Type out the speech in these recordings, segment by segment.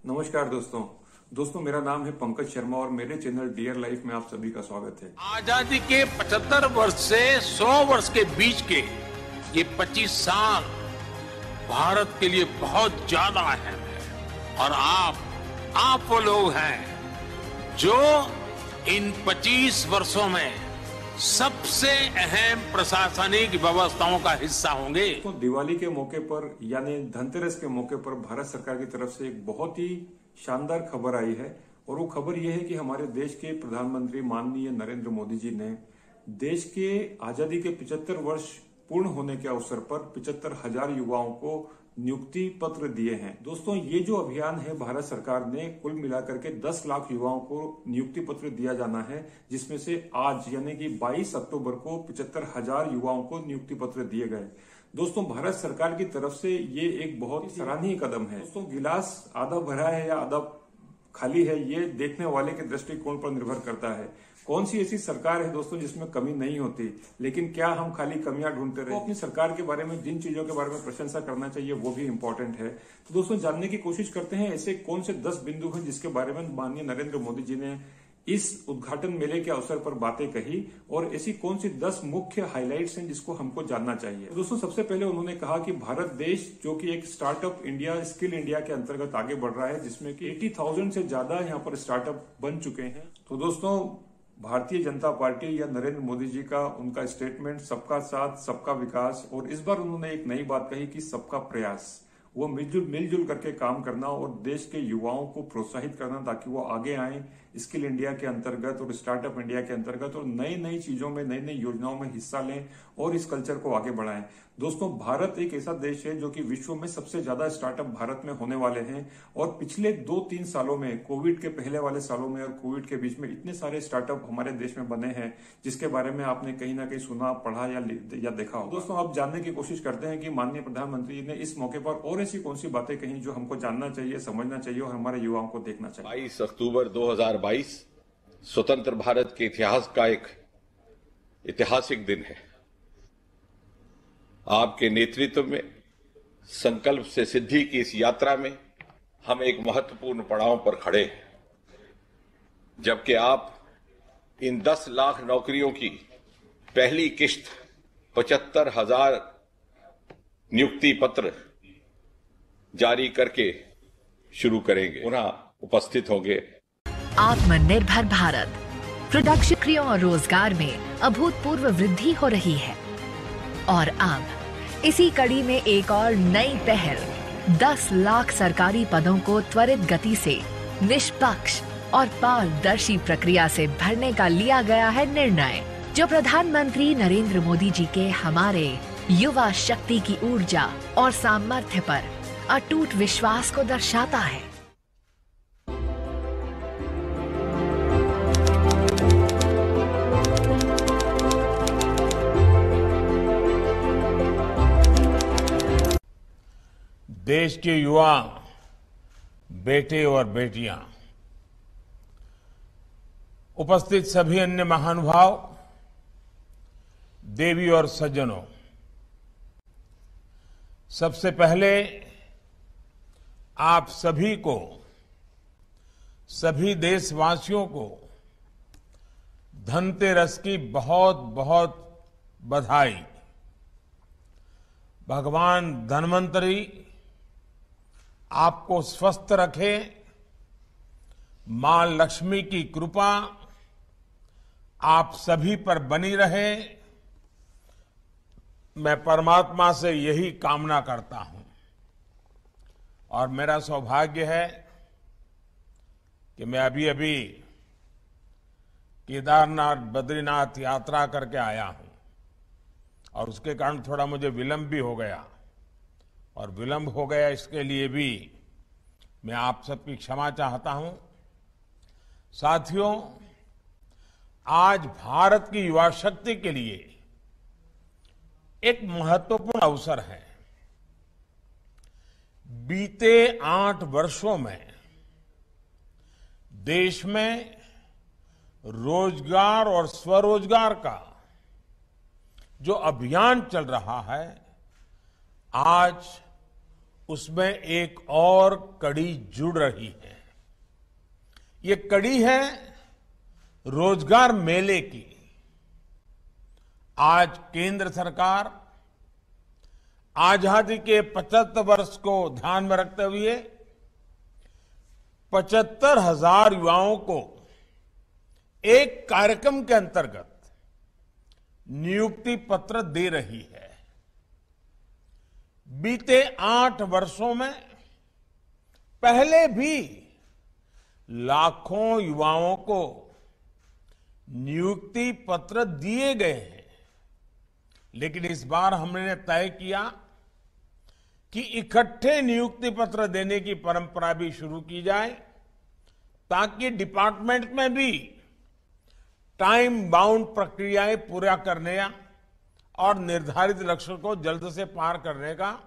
नमस्कार दोस्तों मेरा नाम है पंकज शर्मा और मेरे चैनल डियर लाइफ में आप सभी का स्वागत है। आजादी के 75 वर्ष से 100 वर्ष के बीच के ये 25 साल भारत के लिए बहुत ज्यादा अहम है और आप वो लोग हैं जो इन 25 वर्षों में सबसे अहम प्रशासनिक व्यवस्थाओं का हिस्सा होंगे। तो दिवाली के मौके पर यानी धनतेरस के मौके पर भारत सरकार की तरफ से एक बहुत ही शानदार खबर आई है और वो खबर ये है कि हमारे देश के प्रधानमंत्री माननीय नरेंद्र मोदी जी ने देश के आजादी के 75 वर्ष पूर्ण होने के अवसर पर 75,000 युवाओं को नियुक्ति पत्र दिए हैं। दोस्तों, ये जो अभियान है भारत सरकार ने कुल मिलाकर के 10 लाख युवाओं को नियुक्ति पत्र दिया जाना है, जिसमें से आज यानी कि 22 अक्टूबर को 75,000 युवाओं को नियुक्ति पत्र दिए गए। दोस्तों, भारत सरकार की तरफ से ये एक बहुत ही सराहनीय कदम है। दोस्तों, गिलास आधा भरा है या आधा खाली है, ये देखने वाले के दृष्टिकोण पर निर्भर करता है। कौन सी ऐसी सरकार है दोस्तों जिसमें कमी नहीं होती, लेकिन क्या हम खाली कमियां ढूंढते रहे? अपनी सरकार के बारे में जिन चीजों के बारे में प्रशंसा करना चाहिए वो भी इम्पोर्टेंट है। तो दोस्तों, जानने की कोशिश करते हैं ऐसे कौन से 10 बिंदु हैं जिसके बारे में माननीय नरेंद्र मोदी जी ने इस उद्घाटन मेले के अवसर पर बातें कही और ऐसी कौन सी 10 मुख्य हाइलाइट्स हैं जिसको हमको जानना चाहिए। तो दोस्तों, सबसे पहले उन्होंने कहा कि भारत देश जो कि एक स्टार्टअप इंडिया, स्किल इंडिया के अंतर्गत आगे बढ़ रहा है, जिसमें कि 80,000 से ज्यादा यहाँ पर स्टार्टअप बन चुके हैं। तो दोस्तों, भारतीय जनता पार्टी या नरेंद्र मोदी जी का उनका स्टेटमेंट सबका साथ सबका विकास, और इस बार उन्होंने एक नई बात कही कि सबका प्रयास, वो मिलजुल करके काम करना और देश के युवाओं को प्रोत्साहित करना ताकि वो आगे आए स्किल इंडिया के अंतर्गत और स्टार्टअप इंडिया के अंतर्गत और नई चीजों में, नई योजनाओं में हिस्सा लें और इस कल्चर को आगे बढ़ाएं। दोस्तों, भारत एक ऐसा देश है जो कि विश्व में सबसे ज्यादा स्टार्टअप भारत में होने वाले हैं और पिछले 2-3 सालों में, कोविड के पहले वाले सालों में और कोविड के बीच में इतने सारे स्टार्टअप हमारे देश में बने हैं जिसके बारे में आपने कहीं ना कहीं सुना, पढ़ा या देखा हो। दोस्तों, आप जानने की कोशिश करते हैं कि माननीय प्रधानमंत्री ने इस मौके पर और ऐसी कौन सी बातें कही जो हमको जानना चाहिए, समझना चाहिए और हमारे युवाओं को देखना चाहिए। 22 अक्टूबर 2022 स्वतंत्र भारत के इतिहास का एक ऐतिहासिक दिन है। आपके नेतृत्व में संकल्प से सिद्धि की इस यात्रा में हम एक महत्वपूर्ण पड़ाव पर खड़े हैं, जबकि आप इन 10 लाख नौकरियों की पहली किश्त 75,000 नियुक्ति पत्र जारी करके शुरू करेंगे। पुनः उपस्थित होंगे। आत्मनिर्भर भारत प्रोडक्शन, नौकरियों और रोजगार में अभूतपूर्व वृद्धि हो रही है और अब इसी कड़ी में एक और नई पहल 10 लाख सरकारी पदों को त्वरित गति से निष्पक्ष और पारदर्शी प्रक्रिया से भरने का लिया गया है निर्णय, जो प्रधानमंत्री नरेंद्र मोदी जी के हमारे युवा शक्ति की ऊर्जा और सामर्थ्य पर अटूट विश्वास को दर्शाता है। देश के युवा बेटे और बेटियां, उपस्थित सभी अन्य महानुभाव, देवी और सज्जनों, सबसे पहले आप सभी को, सभी देशवासियों को धनतेरस की बहुत बहुत बधाई। भगवान धन्वंतरी आपको स्वस्थ रखे, मां लक्ष्मी की कृपा आप सभी पर बनी रहे, मैं परमात्मा से यही कामना करता हूं। और मेरा सौभाग्य है कि मैं अभी केदारनाथ बद्रीनाथ यात्रा करके आया हूं और उसके कारण थोड़ा मुझे विलंब भी हो गया, और विलंब हो गया इसके लिए भी मैं आप सबकी क्षमा चाहता हूं। साथियों, आज भारत की युवा शक्ति के लिए एक महत्वपूर्ण अवसर है। बीते 8 वर्षों में देश में रोजगार और स्वरोजगार का जो अभियान चल रहा है, आज उसमें एक और कड़ी जुड़ रही है। ये कड़ी है रोजगार मेले की। आज केंद्र सरकार आजादी के 75 वर्ष को ध्यान में रखते हुए 75,000 युवाओं को एक कार्यक्रम के अंतर्गत नियुक्ति पत्र दे रही है। बीते 8 वर्षों में पहले भी लाखों युवाओं को नियुक्ति पत्र दिए गए हैं, लेकिन इस बार हमने तय किया कि इकट्ठे नियुक्ति पत्र देने की परंपरा भी शुरू की जाए, ताकि डिपार्टमेंट में भी टाइम बाउंड प्रक्रियाएं पूरा करने और निर्धारित लक्ष्य को जल्द से पार करने का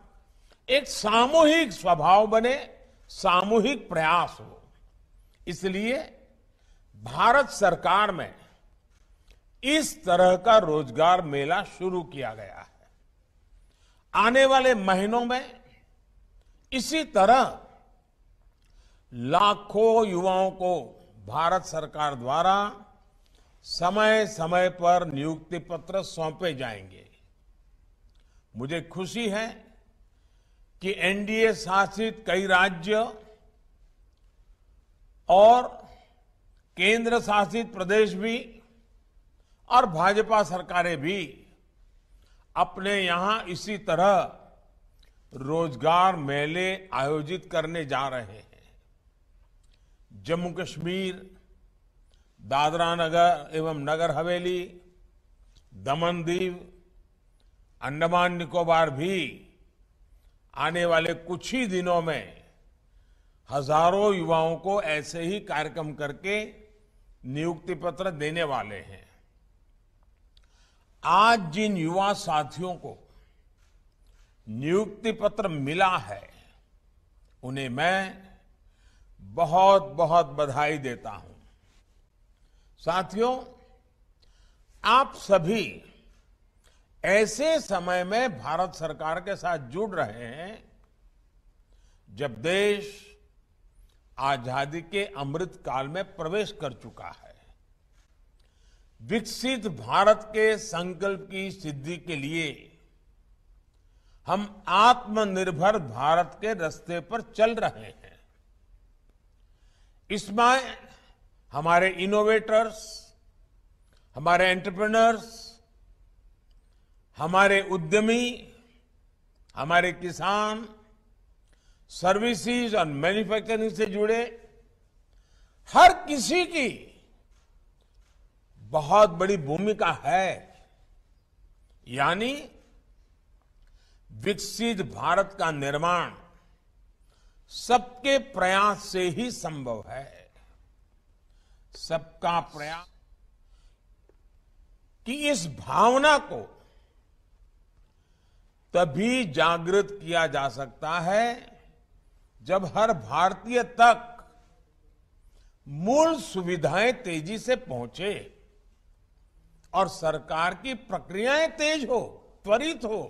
एक सामूहिक स्वभाव बने, सामूहिक प्रयास हो। इसलिए भारत सरकार में इस तरह का रोजगार मेला शुरू किया गया है। आने वाले महीनों में इसी तरह लाखों युवाओं को भारत सरकार द्वारा समय समय पर नियुक्ति पत्र सौंपे जाएंगे। मुझे खुशी है कि एनडीए शासित कई राज्य और केंद्र शासित प्रदेश भी और भाजपा सरकारें भी अपने यहां इसी तरह रोजगार मेले आयोजित करने जा रहे हैं। जम्मू कश्मीर, दादरा नगर एवं नगर हवेली, दमन दीव, अंडमान निकोबार भी आने वाले कुछ ही दिनों में हजारों युवाओं को ऐसे ही कार्यक्रम करके नियुक्ति पत्र देने वाले हैं। आज जिन युवा साथियों को नियुक्ति पत्र मिला है, उन्हें मैं बहुत बहुत बधाई देता हूं। साथियों, आप सभी ऐसे समय में भारत सरकार के साथ जुड़ रहे हैं जब देश आजादी के अमृत काल में प्रवेश कर चुका है। विकसित भारत के संकल्प की सिद्धि के लिए हम आत्मनिर्भर भारत के रास्ते पर चल रहे हैं। इसमें हमारे इनोवेटर्स, हमारे एंटरप्रेन्योर्स, हमारे उद्यमी, हमारे किसान, सर्विसेज और मैन्युफैक्चरिंग से जुड़े हर किसी की बहुत बड़ी भूमिका है। यानी विकसित भारत का निर्माण सबके प्रयास से ही संभव है। सबका प्रयास कि इस भावना को तभी जागृत किया जा सकता है जब हर भारतीय तक मूल सुविधाएं तेजी से पहुंचे और सरकार की प्रक्रियाएं तेज हो, त्वरित हो।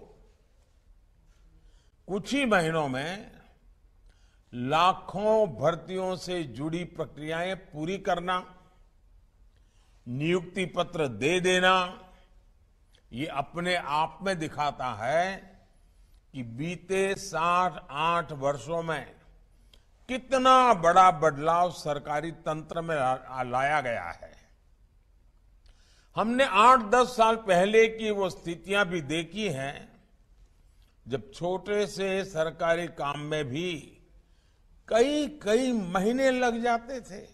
कुछ ही महीनों में लाखों भर्तियों से जुड़ी प्रक्रियाएं पूरी करना, नियुक्ति पत्र दे देना, ये अपने आप में दिखाता है कि बीते 7-8 वर्षों में कितना बड़ा बदलाव सरकारी तंत्र में लाया गया है। हमने 8-10 साल पहले की वो स्थितियां भी देखी हैं जब छोटे से सरकारी काम में भी कई महीने लग जाते थे।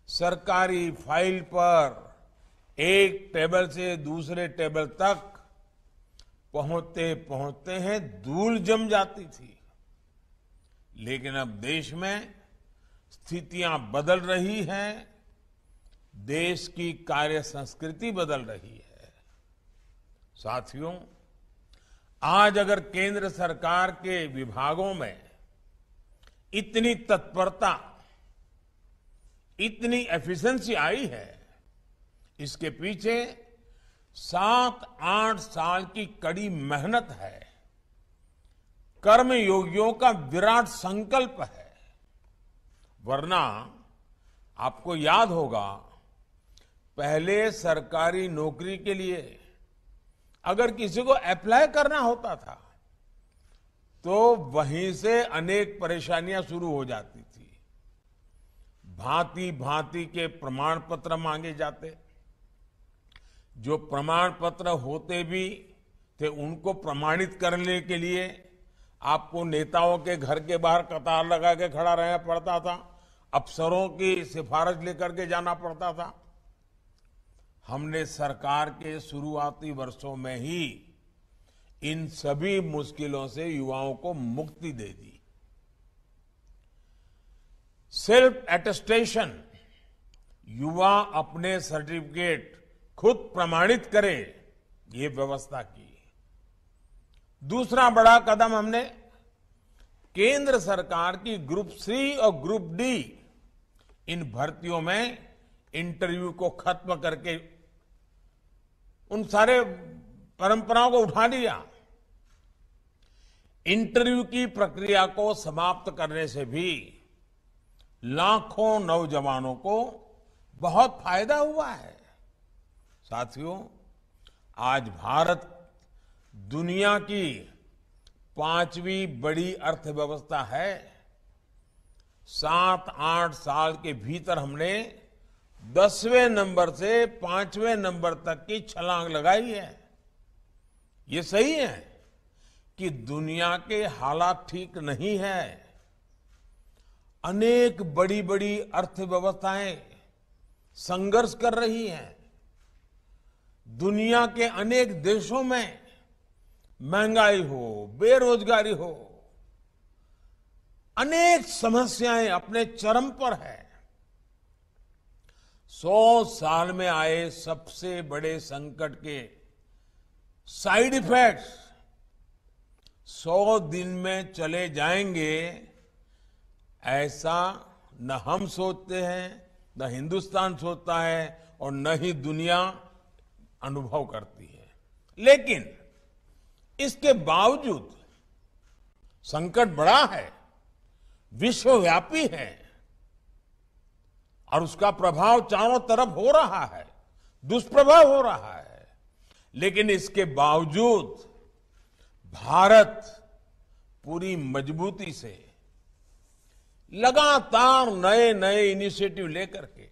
सरकारी फाइल पर एक टेबल से दूसरे टेबल तक पहुंचते पहुंचते हैं धूल जम जाती थी। लेकिन अब देश में स्थितियां बदल रही हैं, देश की कार्य संस्कृति बदल रही है। साथियों, आज अगर केंद्र सरकार के विभागों में इतनी तत्परता, इतनी एफिशिएंसी आई है, इसके पीछे 7-8 साल की कड़ी मेहनत है। कर्मयोगियों का विराट संकल्प है। वरना आपको याद होगा, पहले सरकारी नौकरी के लिए अगर किसी को अप्लाई करना होता था तो वहीं से अनेक परेशानियां शुरू हो जाती थी। भांति भांति के प्रमाण पत्र मांगे जाते, जो प्रमाण पत्र होते भी थे उनको प्रमाणित करने के लिए आपको नेताओं के घर के बाहर कतार लगा के खड़ा रहना पड़ता था, अफसरों की सिफारिश लेकर के जाना पड़ता था। हमने सरकार के शुरुआती वर्षों में ही इन सभी मुश्किलों से युवाओं को मुक्ति दे दी। सेल्फ अटेस्टेशन, युवा अपने सर्टिफिकेट खुद प्रमाणित करे, ये व्यवस्था की। दूसरा बड़ा कदम हमने केंद्र सरकार की ग्रुप सी और ग्रुप डी इन भर्तियों में इंटरव्यू को खत्म करके उन सारे परंपराओं को उठा लिया। इंटरव्यू की प्रक्रिया को समाप्त करने से भी लाखों नौजवानों को बहुत फायदा हुआ है। साथियों, आज भारत दुनिया की 5वीं बड़ी अर्थव्यवस्था है। 7-8 साल के भीतर हमने 10वें नंबर से 5वें नंबर तक की छलांग लगाई है। ये सही है कि दुनिया के हालात ठीक नहीं है। अनेक बड़ी बड़ी अर्थव्यवस्थाएं संघर्ष कर रही हैं। दुनिया के अनेक देशों में महंगाई हो, बेरोजगारी हो, अनेक समस्याएं अपने चरम पर है। 100 साल में आए सबसे बड़े संकट के साइड इफेक्ट्स 100 दिन में चले जाएंगे, ऐसा न हम सोचते हैं, न हिंदुस्तान सोचता है और न ही दुनिया अनुभव करती है। लेकिन इसके बावजूद संकट बड़ा है, विश्वव्यापी है और उसका प्रभाव चारों तरफ हो रहा है, दुष्प्रभाव हो रहा है। लेकिन इसके बावजूद भारत पूरी मजबूती से लगातार नए नए इनिशिएटिव लेकर के,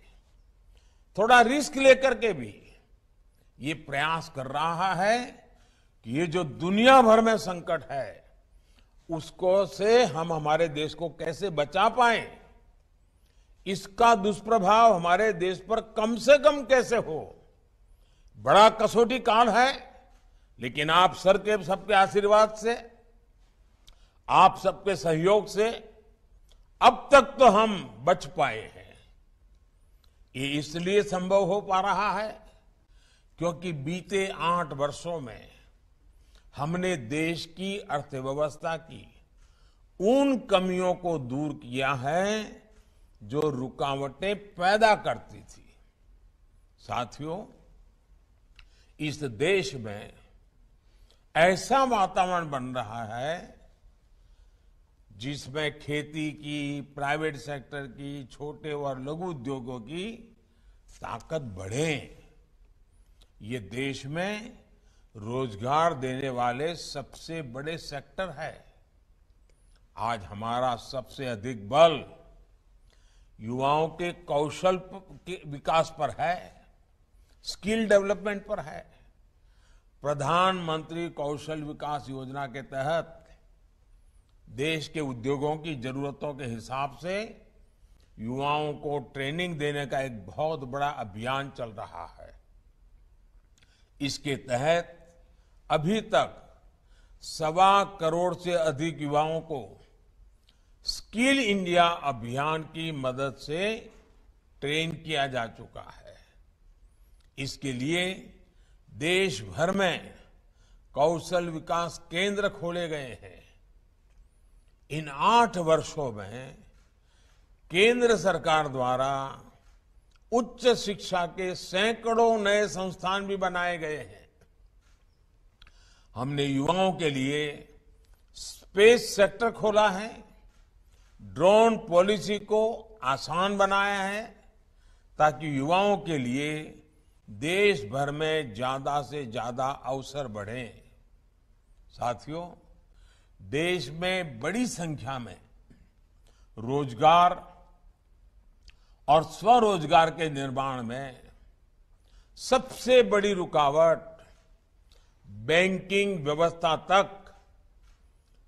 थोड़ा रिस्क लेकर के भी ये प्रयास कर रहा है कि ये जो दुनिया भर में संकट है उसको से हम हमारे देश को कैसे बचा पाएं, इसका दुष्प्रभाव हमारे देश पर कम से कम कैसे हो। बड़ा कसौटी काल है, लेकिन आप सबके आशीर्वाद से, आप सबके सहयोग से अब तक तो हम बच पाए हैं। ये इसलिए संभव हो पा रहा है क्योंकि बीते 8 वर्षों में हमने देश की अर्थव्यवस्था की उन कमियों को दूर किया है जो रुकावटें पैदा करती थी। साथियों, इस देश में ऐसा वातावरण बन रहा है जिसमें खेती की, प्राइवेट सेक्टर की, छोटे और लघु उद्योगों की ताकत बढ़े। ये देश में रोजगार देने वाले सबसे बड़े सेक्टर है। आज हमारा सबसे अधिक बल युवाओं के कौशल के विकास पर है, स्किल डेवलपमेंट पर है। प्रधानमंत्री कौशल विकास योजना के तहत देश के उद्योगों की जरूरतों के हिसाब से युवाओं को ट्रेनिंग देने का एक बहुत बड़ा अभियान चल रहा है। इसके तहत अभी तक 1.25 करोड़ से अधिक युवाओं को स्किल इंडिया अभियान की मदद से ट्रेन किया जा चुका है। इसके लिए देश भर में कौशल विकास केंद्र खोले गए हैं। इन 8 वर्षों में केंद्र सरकार द्वारा उच्च शिक्षा के सैकड़ों नए संस्थान भी बनाए गए हैं। हमने युवाओं के लिए स्पेस सेक्टर खोला है, ड्रोन पॉलिसी को आसान बनाया है ताकि युवाओं के लिए देश भर में ज्यादा से ज्यादा अवसर बढ़े। साथियों, देश में बड़ी संख्या में रोजगार और स्वरोजगार के निर्माण में सबसे बड़ी रुकावट बैंकिंग व्यवस्था तक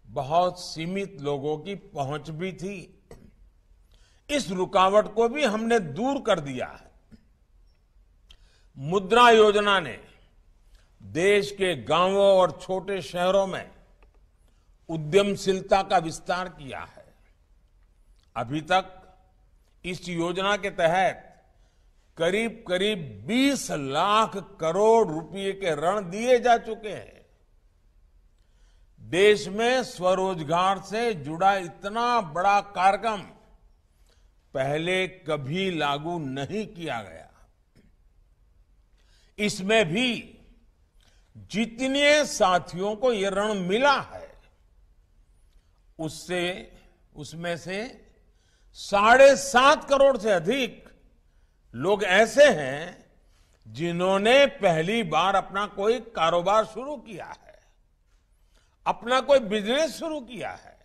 बहुत सीमित लोगों की पहुंच भी थी। इस रुकावट को भी हमने दूर कर दिया है। मुद्रा योजना ने देश के गांवों और छोटे शहरों में उद्यमशीलता का विस्तार किया है। अभी तक इस योजना के तहत करीब करीब 20 लाख करोड़ रुपए के ऋण दिए जा चुके हैं। देश में स्वरोजगार से जुड़ा इतना बड़ा कार्यक्रम पहले कभी लागू नहीं किया गया। इसमें भी जितने साथियों को यह ऋण मिला है उसमें से 7.5 करोड़ से अधिक लोग ऐसे हैं जिन्होंने पहली बार अपना कोई कारोबार शुरू किया है, अपना कोई बिजनेस शुरू किया है।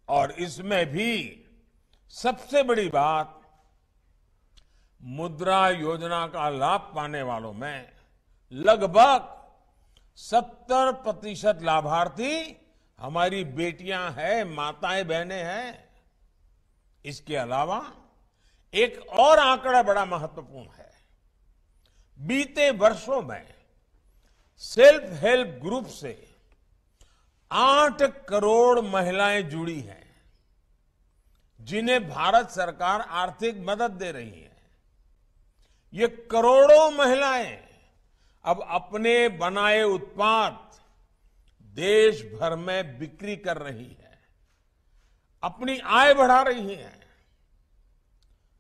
और इसमें भी सबसे बड़ी बात, मुद्रा योजना का लाभ पाने वालों में लगभग 70% लाभार्थी हमारी बेटियां हैं, माताएं बहनें हैं। इसके अलावा एक और आंकड़ा बड़ा महत्वपूर्ण है। बीते वर्षों में सेल्फ हेल्प ग्रुप से 8 करोड़ महिलाएं जुड़ी हैं, जिन्हें भारत सरकार आर्थिक मदद दे रही है। ये करोड़ों महिलाएं अब अपने बनाए उत्पाद देश भर में बिक्री कर रही है, अपनी आय बढ़ा रही हैं।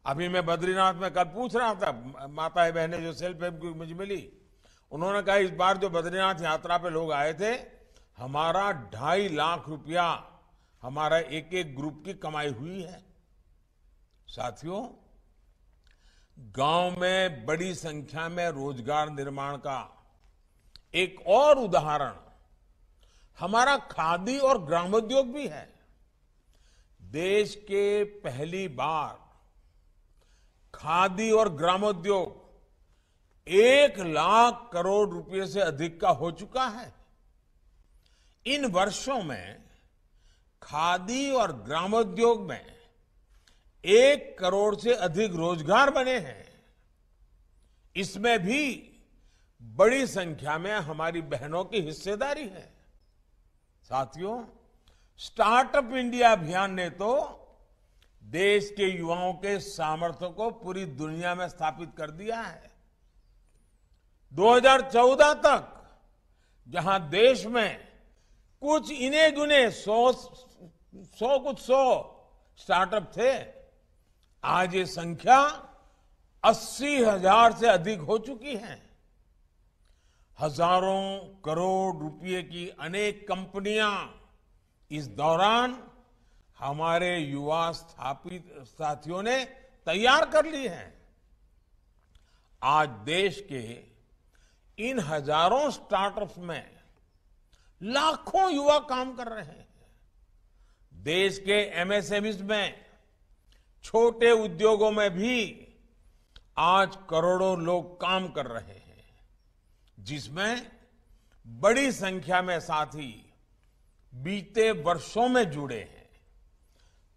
अभी मैं बद्रीनाथ में कल पूछ रहा था, माताएं बहनें जो सेल्फ हेल्प ग्रुप मुझे मिली, उन्होंने कहा इस बार जो बद्रीनाथ यात्रा पे लोग आए थे, हमारा 2.5 लाख रुपया हमारा एक एक ग्रुप की कमाई हुई है। साथियों, गांव में बड़ी संख्या में रोजगार निर्माण का एक और उदाहरण हमारा खादी और ग्रामोद्योग भी है। देश के पहली बार खादी और ग्रामोद्योग 1 लाख करोड़ रुपए से अधिक का हो चुका है। इन वर्षों में खादी और ग्रामोद्योग में 1 करोड़ से अधिक रोजगार बने हैं। इसमें भी बड़ी संख्या में हमारी बहनों की हिस्सेदारी है। साथियों, स्टार्टअप इंडिया अभियान ने तो देश के युवाओं के सामर्थ्य को पूरी दुनिया में स्थापित कर दिया है। 2014 तक जहां देश में कुछ इने गुने 100 स्टार्टअप थे, आज ये संख्या 80,000 से अधिक हो चुकी है। हजारों करोड़ रुपए की अनेक कंपनियां इस दौरान हमारे युवा स्थापित साथियों ने तैयार कर ली हैं। आज देश के इन हजारों स्टार्टअप्स में लाखों युवा काम कर रहे हैं। देश के एमएसएमईज में, छोटे उद्योगों में भी आज करोड़ों लोग काम कर रहे हैं, जिसमें बड़ी संख्या में साथी बीते वर्षों में जुड़े हैं।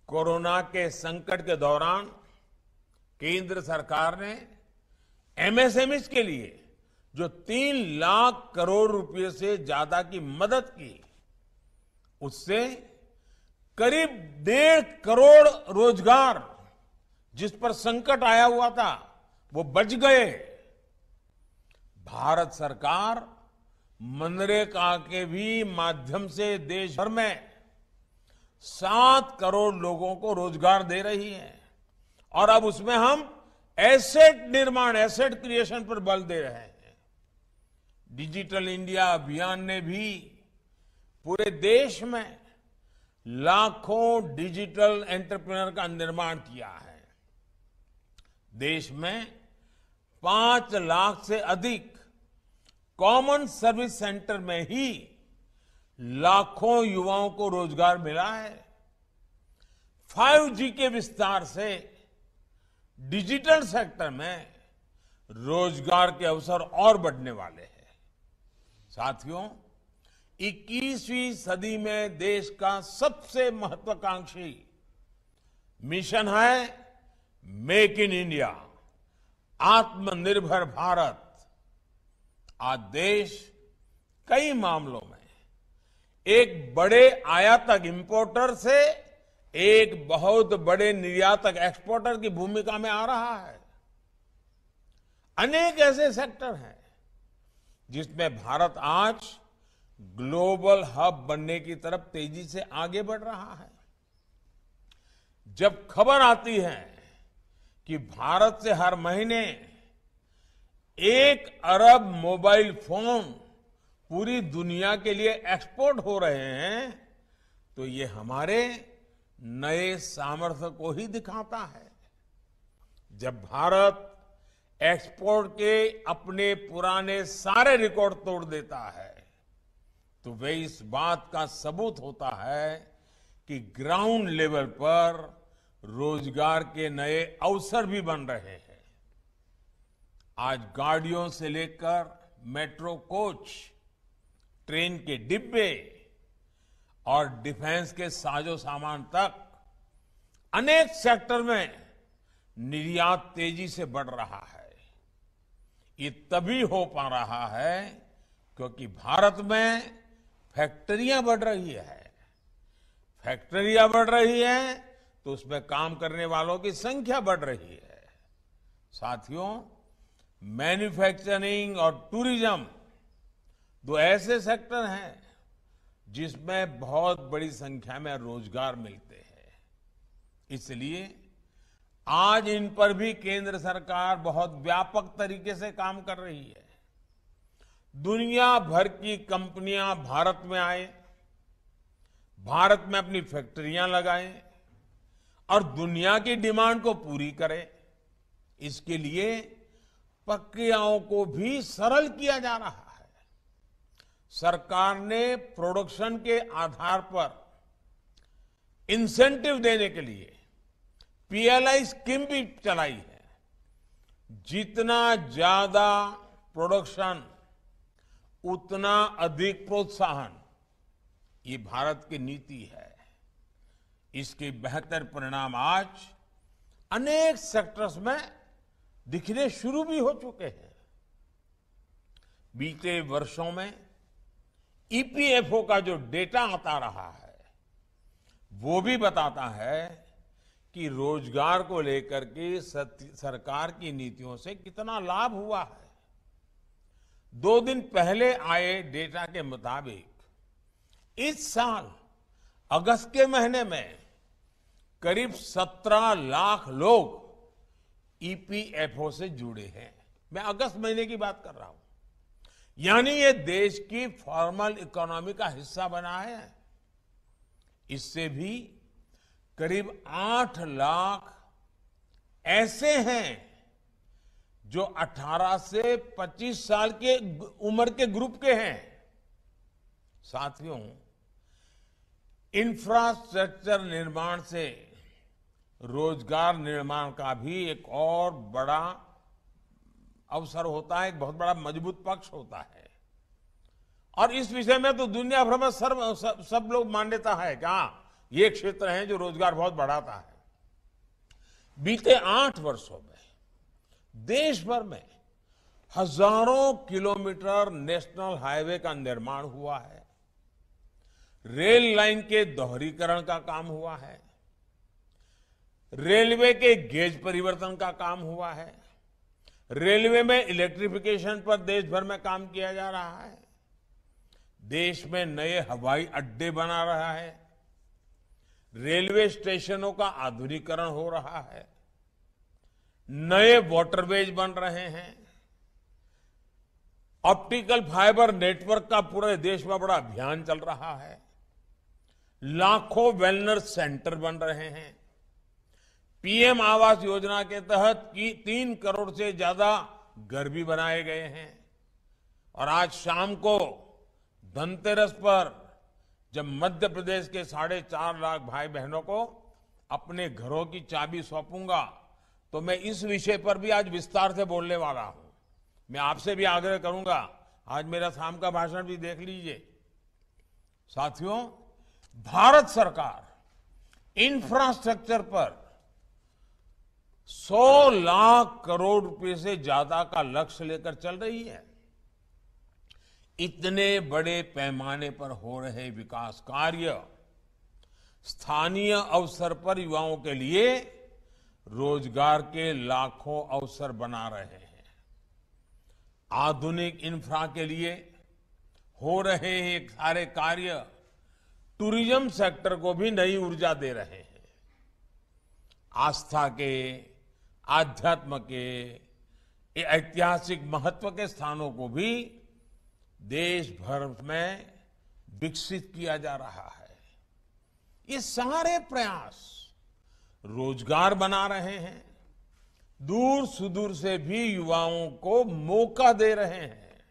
कोरोना के संकट के दौरान केंद्र सरकार ने एमएसएमईज के लिए जो 3 लाख करोड़ रुपए से ज्यादा की मदद की, उससे करीब 1.5 करोड़ रोजगार जिस पर संकट आया हुआ था वो बच गए। भारत सरकार मनरेगा के भी माध्यम से देश भर में 7 करोड़ लोगों को रोजगार दे रही है। और अब उसमें हम एसेट निर्माण, एसेट क्रिएशन पर बल दे रहे हैं। डिजिटल इंडिया अभियान ने भी पूरे देश में लाखों डिजिटल एंटरप्रेन्योर का निर्माण किया है। देश में 5 लाख से अधिक कॉमन सर्विस सेंटर में ही लाखों युवाओं को रोजगार मिला है। 5G के विस्तार से डिजिटल सेक्टर में रोजगार के अवसर और बढ़ने वाले हैं। साथियों, 21वीं सदी में देश का सबसे महत्वाकांक्षी मिशन है मेक इन इंडिया, आत्मनिर्भर भारत। आज देश कई मामलों में एक बड़े आयातक इंपोर्टर से एक बहुत बड़े निर्यातक एक्सपोर्टर की भूमिका में आ रहा है। अनेक ऐसे सेक्टर हैं जिसमें भारत आज ग्लोबल हब बनने की तरफ तेजी से आगे बढ़ रहा है। जब खबर आती है कि भारत से हर महीने 1 अरब मोबाइल फोन पूरी दुनिया के लिए एक्सपोर्ट हो रहे हैं, तो ये हमारे नए सामर्थ्य को ही दिखाता है। जब भारत एक्सपोर्ट के अपने पुराने सारे रिकॉर्ड तोड़ देता है, तो वे इस बात का सबूत होता है कि ग्राउंड लेवल पर रोजगार के नए अवसर भी बन रहे हैं। आज गाड़ियों से लेकर मेट्रो कोच, ट्रेन के डिब्बे और डिफेंस के साजो सामान तक अनेक सेक्टर में निर्यात तेजी से बढ़ रहा है। ये तभी हो पा रहा है क्योंकि भारत में फैक्ट्रियां बढ़ रही है। फैक्ट्रियां बढ़ रही है तो उसमें काम करने वालों की संख्या बढ़ रही है। साथियों, मैन्युफैक्चरिंग और टूरिज्म 2 ऐसे सेक्टर हैं जिसमें बहुत बड़ी संख्या में रोजगार मिलते हैं। इसलिए आज इन पर भी केंद्र सरकार बहुत व्यापक तरीके से काम कर रही है। दुनिया भर की कंपनियां भारत में आए, भारत में अपनी फैक्ट्रियां लगाएं और दुनिया की डिमांड को पूरी करें। इसके लिए प्रक्रियाओं को भी सरल किया जा रहा है। सरकार ने प्रोडक्शन के आधार पर इंसेंटिव देने के लिए पीएलआई स्कीम भी चलाई है। जितना ज्यादा प्रोडक्शन उतना अधिक प्रोत्साहन, ये भारत की नीति है। इसके बेहतर परिणाम आज अनेक सेक्टर्स में दिखने शुरू भी हो चुके हैं। बीते वर्षों में ईपीएफओ का जो डेटा आता रहा है वो भी बताता है कि रोजगार को लेकर के सरकार की नीतियों से कितना लाभ हुआ है। 2 दिन पहले आए डेटा के मुताबिक इस साल अगस्त के महीने में करीब 17 लाख लोग ईपीएफओ से जुड़े हैं। मैं अगस्त महीने की बात कर रहा हूं। यानी ये देश की फॉर्मल इकोनॉमी का हिस्सा बना है। इससे भी करीब 8 लाख ऐसे हैं जो 18 से 25 साल के उम्र के ग्रुप के हैं। साथियों, इंफ्रास्ट्रक्चर निर्माण से रोजगार निर्माण का भी एक और बड़ा अवसर होता है, एक बहुत बड़ा मजबूत पक्ष होता है। और इस विषय में तो दुनिया भर में सब लोग मान्यता है कि हाँ, ये क्षेत्र है जो रोजगार बहुत बढ़ाता है। बीते 8 वर्षों में देश भर में हजारों किलोमीटर नेशनल हाईवे का निर्माण हुआ है। रेल लाइन के दोहरीकरण का काम हुआ है। रेलवे के गेज परिवर्तन का काम हुआ है। रेलवे में इलेक्ट्रिफिकेशन पर देश भर में काम किया जा रहा है। देश में नए हवाई अड्डे बना रहा है। रेलवे स्टेशनों का आधुनिकीकरण हो रहा है। नए वाटरवेज बन रहे हैं ऑप्टिकल फाइबर नेटवर्क का पूरे देश में बड़ा अभियान चल रहा है। लाखों वेलनेस सेंटर बन रहे हैं। पीएम आवास योजना के तहत 3 करोड़ से ज्यादा घर भी बनाए गए हैं। और आज शाम को धनतेरस पर जब मध्य प्रदेश के 4.5 लाख भाई बहनों को अपने घरों की चाबी सौंपूंगा तो मैं इस विषय पर भी आज विस्तार से बोलने वाला हूं। मैं आपसे भी आग्रह करूंगा, आज मेरा शाम का भाषण भी देख लीजिए। साथियों, भारत सरकार इंफ्रास्ट्रक्चर पर 100 लाख करोड़ रुपए से ज्यादा का लक्ष्य लेकर चल रही है। इतने बड़े पैमाने पर हो रहे विकास कार्य स्थानीय अवसर पर युवाओं के लिए रोजगार के लाखों अवसर बना रहे हैं। आधुनिक इंफ्रा के लिए हो रहे ये सारे कार्य टूरिज्म सेक्टर को भी नई ऊर्जा दे रहे हैं। आस्था के, आध्यात्म के, ऐतिहासिक महत्व के स्थानों को भी देश भर में विकसित किया जा रहा है। ये सारे प्रयास रोजगार बना रहे हैं, दूर सुदूर से भी युवाओं को मौका दे रहे हैं।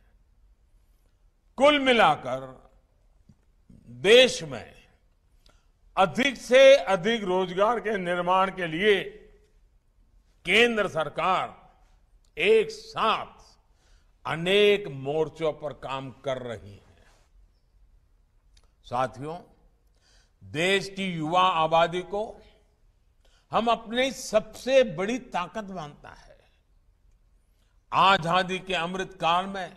कुल मिलाकर देश में अधिक से अधिक रोजगार के निर्माण के लिए केंद्र सरकार एक साथ अनेक मोर्चों पर काम कर रही है। साथियों, देश की युवा आबादी को हम अपनी सबसे बड़ी ताकत मानता है। आजादी के अमृत काल में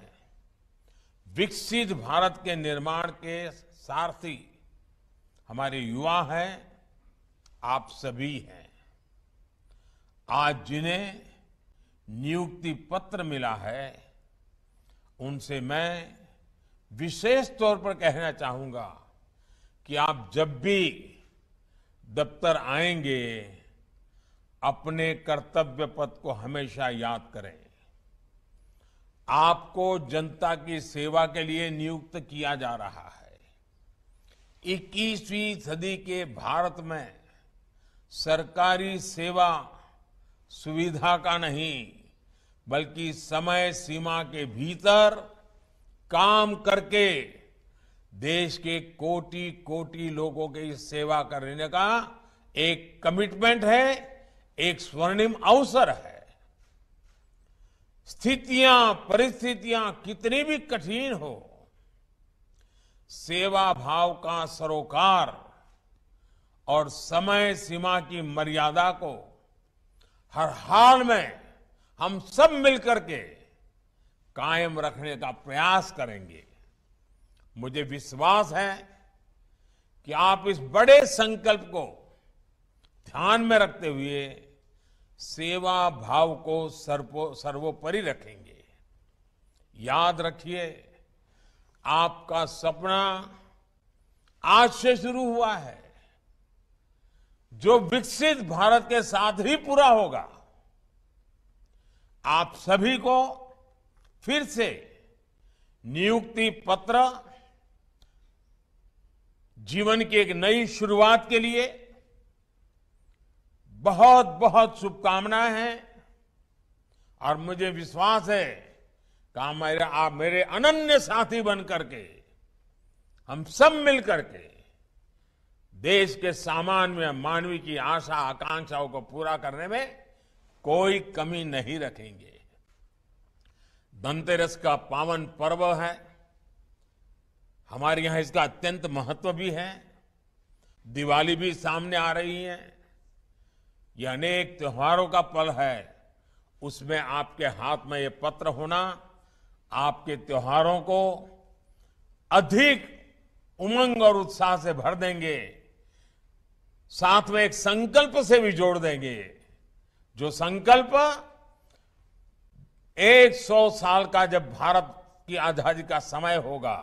विकसित भारत के निर्माण के सारथी हमारे युवा हैं, आप सभी हैं। आज जिन्हें नियुक्ति पत्र मिला है उनसे मैं विशेष तौर पर कहना चाहूंगा कि आप जब भी दफ्तर आएंगे अपने कर्तव्य पथ को हमेशा याद करें। आपको जनता की सेवा के लिए नियुक्त किया जा रहा है। 21वीं सदी के भारत में सरकारी सेवा सुविधा का नहीं बल्कि समय सीमा के भीतर काम करके देश के कोटि कोटि लोगों की सेवा करने का एक कमिटमेंट है, एक स्वर्णिम अवसर है। स्थितियां, परिस्थितियां कितनी भी कठिन हो, सेवा भाव का सरोकार और समय सीमा की मर्यादा को हर हाल में हम सब मिलकर के कायम रखने का प्रयास करेंगे। मुझे विश्वास है कि आप इस बड़े संकल्प को ध्यान में रखते हुए सेवा भाव को सर्वोपरि रखेंगे। याद रखिए, आपका सपना आज से शुरू हुआ है, जो विकसित भारत के साथ ही पूरा होगा। आप सभी को फिर से नियुक्ति पत्र जीवन की एक नई शुरुआत के लिए बहुत बहुत शुभकामनाएं हैं। और मुझे विश्वास है कि आप मेरे अनन्य साथी बन करके हम सब मिलकर के देश के सामान्य मानवी की आशा आकांक्षाओं को पूरा करने में कोई कमी नहीं रखेंगे। धनतेरस का पावन पर्व है, हमारे यहां इसका अत्यंत महत्व भी है। दिवाली भी सामने आ रही है। यह अनेक त्योहारों का पल है, उसमें आपके हाथ में ये पत्र होना आपके त्योहारों को अधिक उमंग और उत्साह से भर देंगे, साथ में एक संकल्प से भी जोड़ देंगे, जो संकल्प 100 साल का जब भारत की आजादी का समय होगा,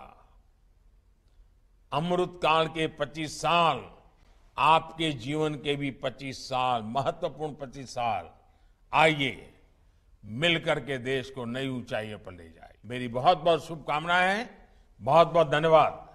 अमृत काल के 25 साल, आपके जीवन के भी 25 साल, महत्वपूर्ण 25 साल, आइए मिलकर के देश को नई ऊंचाइयों पर ले जाए। मेरी बहुत बहुत शुभकामनाएं हैं। बहुत बहुत धन्यवाद।